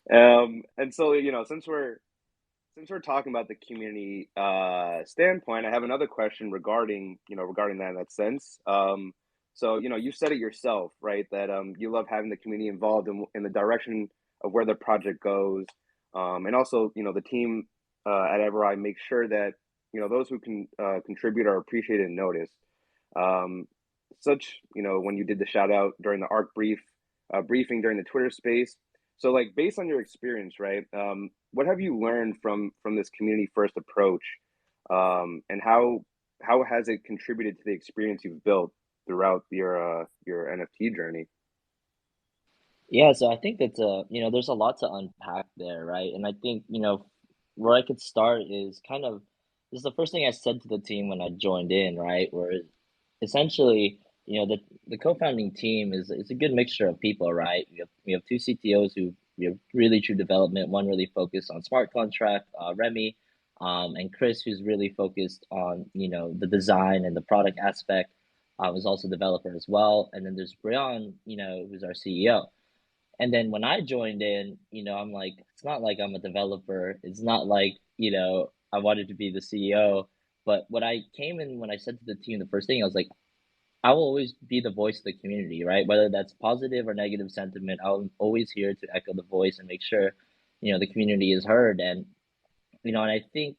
And so, since we're talking about the community standpoint, I have another question regarding, regarding that in that sense. So, you said it yourself, right? That you love having the community involved in the direction of where the project goes. And also, the team at Everai makes sure that, those who can contribute are appreciated and noticed. Um, when you did the shout out during the ARC briefing during the Twitter space. So, like, based on your experience, right? What have you learned from this community first approach, and how has it contributed to the experience you've built throughout your NFT journey? Yeah, so I think that there's a lot to unpack there, right? And I think, where I could start is kind of this is the first thing I said to the team when I joined in, right? Where essentially, the co-founding team is a good mixture of people, right? We have two CTOs who we have really true development, one really focused on smart contract, Remy, and Chris, who's really focused on, the design and the product aspect, is also a developer as well. And then there's Brian, who's our CEO. And then when I joined in, I'm like, it's not like I'm a developer. It's not like, I wanted to be the CEO. But what I came in when I said to the team, the first thing I was like, I will always be the voice of the community, right? Whether that's positive or negative sentiment, I'm always here to echo the voice and make sure, the community is heard. And I think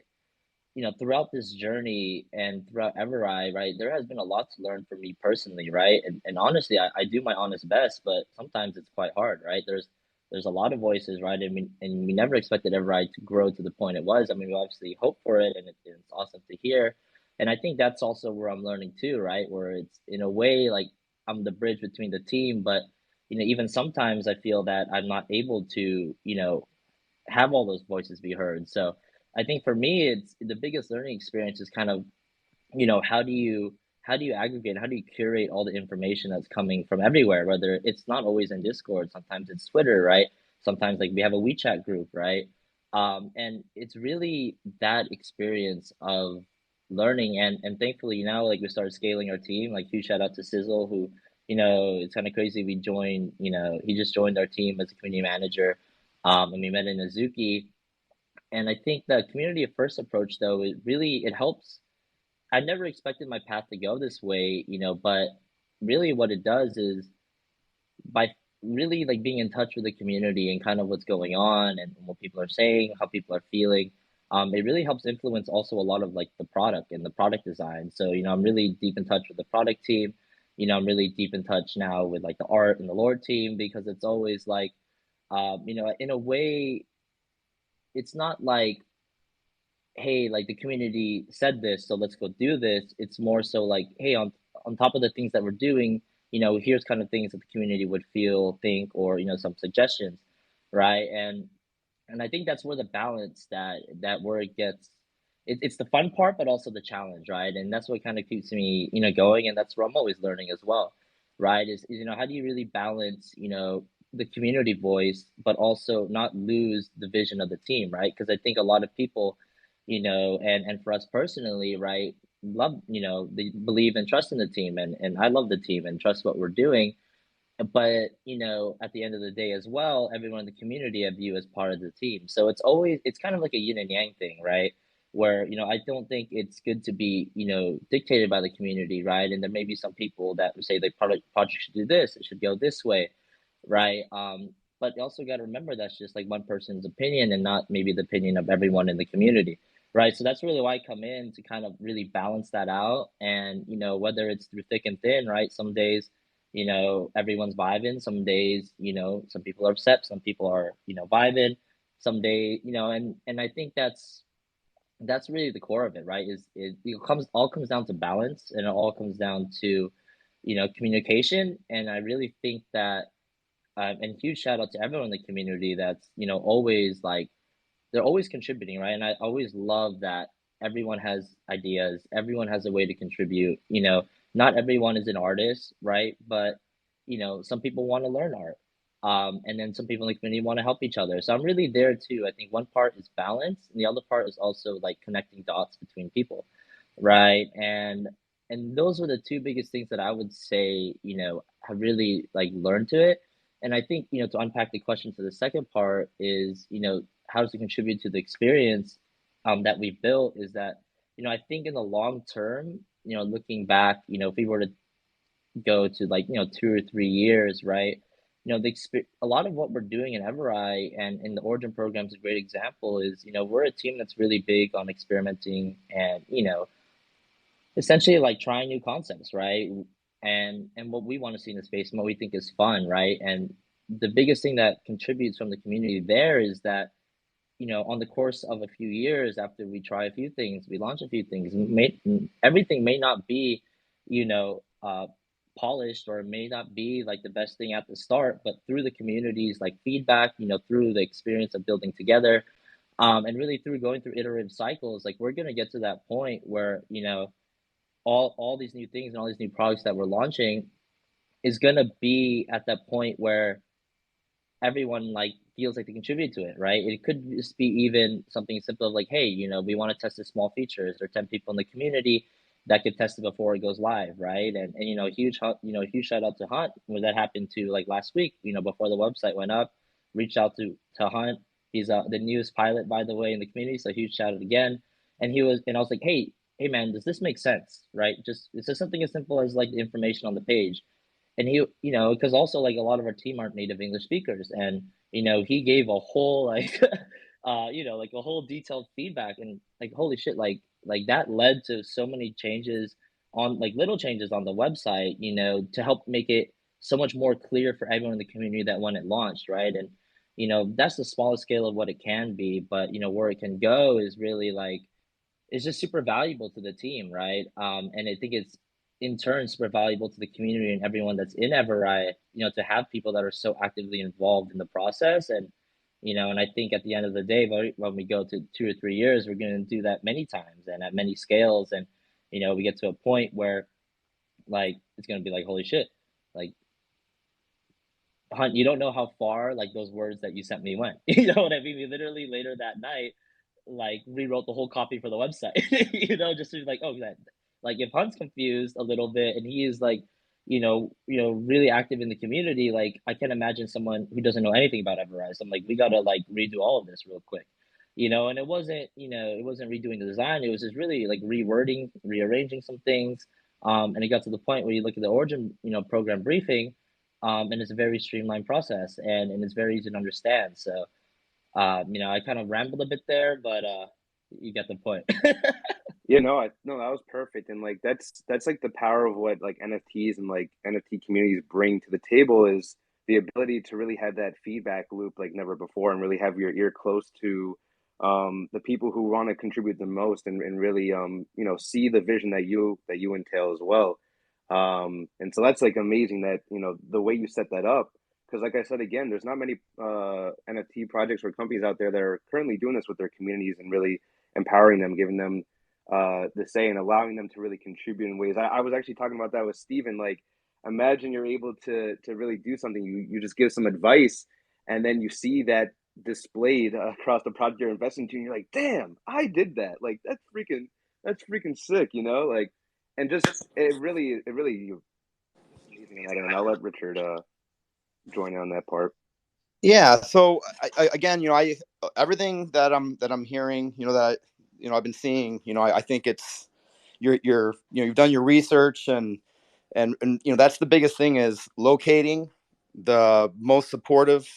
throughout this journey and throughout Everai, right, there has been a lot to learn for me personally, right? And honestly, I do my honest best, but sometimes it's quite hard, right? There's a lot of voices, right? And we never expected Everai to grow to the point it was. I mean, we obviously hope for it, and it's awesome to hear. And I think that's also where I'm learning too, right? Where it's in a way like I'm the bridge between the team, but even sometimes I feel that I'm not able to, have all those voices be heard. So I think for me, it's the biggest learning experience is kind of, how do you aggregate, how do you curate all the information that's coming from everywhere? Whether it's not always in Discord, sometimes it's Twitter, right? Sometimes like we have a WeChat group, right? And it's really that experience of learning and thankfully now like we started scaling our team. Like huge shout out to Sizzle who, it's kind of crazy. We joined, he just joined our team as a community manager. And we met in Azuki. And I think the community first approach though, it helps. I never expected my path to go this way, but really what it does is by really like being in touch with the community and kind of what's going on and what people are saying, how people are feeling, it really helps influence also a lot of like the product and the product design. So, I'm really deep in touch with the product team. I'm really deep in touch now with like the art and the lore team because it's always like, in a way, it's not like hey, like the community said this, so let's go do this. It's more so like, hey, on top of the things that we're doing, here's kind of things that the community would feel, think, or some suggestions, right? And I think that's where the balance that where it gets it's the fun part, but also the challenge, right? And that's what kind of keeps me, going, and that's where I'm always learning as well, right? Is how do you really balance, the community voice, but also not lose the vision of the team, right? Because I think a lot of people, and for us personally, right, love, they believe and trust in the team, and I love the team and trust what we're doing. But at the end of the day as well, everyone in the community I view as part of the team. So it's kind of like a yin and yang thing, right? Where I don't think it's good to be dictated by the community, right? And there may be some people that would say the project should do this, it should go this way, right? But you also got to remember that's just like one person's opinion and not maybe the opinion of everyone in the community, right? So that's really why I come in to kind of really balance that out. And whether it's through thick and thin, right? Some days, everyone's vibing. Some days, some people are upset. Some people are, vibing. Some day, and I think that's really the core of it, right? It comes down to balance, and it all comes down to, communication. And I really think that, and huge shout out to everyone in the community that's, always like they're always contributing, right? And I always love that everyone has ideas, everyone has a way to contribute. Not everyone is an artist, right? But some people want to learn art. And then some people in the community want to help each other. So I'm really there too. I think one part is balance, and the other part is also like connecting dots between people, right? And those were the two biggest things that I would say, have really like learned to it. And I think, to unpack the question to the second part is, how does it contribute to the experience that we built is that, I think in the long term, looking back, if we were to go to like, 2 or 3 years, right? A lot of what we're doing in Everai and in the Origin program is a great example is, we're a team that's really big on experimenting and, essentially like trying new concepts, right? And what we want to see in the space and what we think is fun, right? And the biggest thing that contributes from the community there is that on the course of a few years after we try a few things, we launch a few things, everything may not be, you know, polished or it may not be like the best thing at the start, but through the community's like feedback, through the experience of building together, and really through going through iterative cycles, like we're gonna get to that point where, all these new things and all these new products that we're launching is gonna be at that point where everyone like feels like they contribute to it, right? It could just be even something simple like, hey, we want to test this small feature. Is there 10 people in the community that could test it before it goes live, right? And a huge shout out to Hunt when that happened to like last week, before the website went up, reached out to Hunt. He's the newest pilot, by the way, in the community, so huge shout out again. And I was like, hey man, does this make sense, right? Just it's just something as simple as like the information on the page and he because also like a lot of our team aren't native English speakers and he gave a whole like like a whole detailed feedback and like holy shit like that led to so many changes on like little changes on the website to help make it so much more clear for everyone in the community that when it launched, right? And that's the smallest scale of what it can be, but where it can go is really like it's just super valuable to the team, right? And I think it's in turn super valuable to the community and everyone that's in Everai, to have people that are so actively involved in the process. And I think at the end of the day, when we go to 2 or 3 years, we're going to do that many times and at many scales. And, we get to a point where like, it's going to be like, holy shit, like, Hunt, you don't know how far like those words that you sent me went. You know what I mean? We literally later that night like rewrote the whole copy for the website. Just to be like, oh, that like if Hunt's confused a little bit and he is like, really active in the community, like I can imagine someone who doesn't know anything about Everrise. I'm like, we gotta like redo all of this real quick. And it wasn't redoing the design, it was just really like rewording, rearranging some things. And it got to the point where you look at the origin, program briefing, and it's a very streamlined process and it's very easy to understand. So I kind of rambled a bit there, but you get the point. Yeah, no, no, that was perfect, and like that's like the power of what like NFTs and like NFT communities bring to the table is the ability to really have that feedback loop like never before, and really have your ear close to the people who want to contribute the most, and really see the vision that you entail as well. And so that's like amazing that the way you set that up, because like I said again, there's not many NFT projects or companies out there that are currently doing this with their communities and really empowering them, giving them the say and allowing them to really contribute in ways. I was actually talking about that with Steven. Like, imagine you're able to really do something. You just give some advice, and then you see that displayed across the project you're investing to, and you're like, damn, I did that. Like, that's freaking sick, Like, and just it really it's amazing on that end. I'll let Richard join in on that part. Yeah. So again, I everything that I'm hearing, that I've been seeing, I think it's you're you've done your research and that's the biggest thing is locating the most supportive,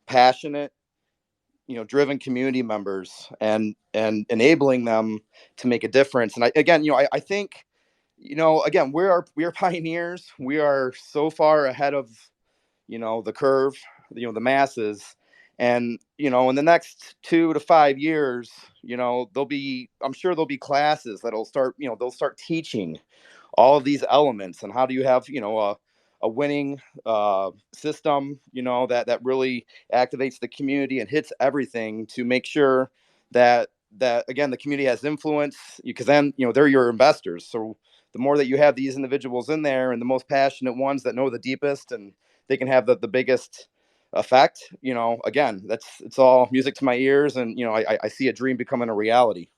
passionate, driven community members and enabling them to make a difference. And I think again we are pioneers. We are so far ahead of the curve, the masses. And in the next 2 to 5 years, I'm sure there'll be classes that'll start, they'll start teaching all of these elements and how do you have a winning system that really activates the community and hits everything to make sure that again the community has influence, because then they're your investors. So the more that you have these individuals in there and the most passionate ones that know the deepest and they can have the biggest effect, again, it's all music to my ears. And I see a dream becoming a reality.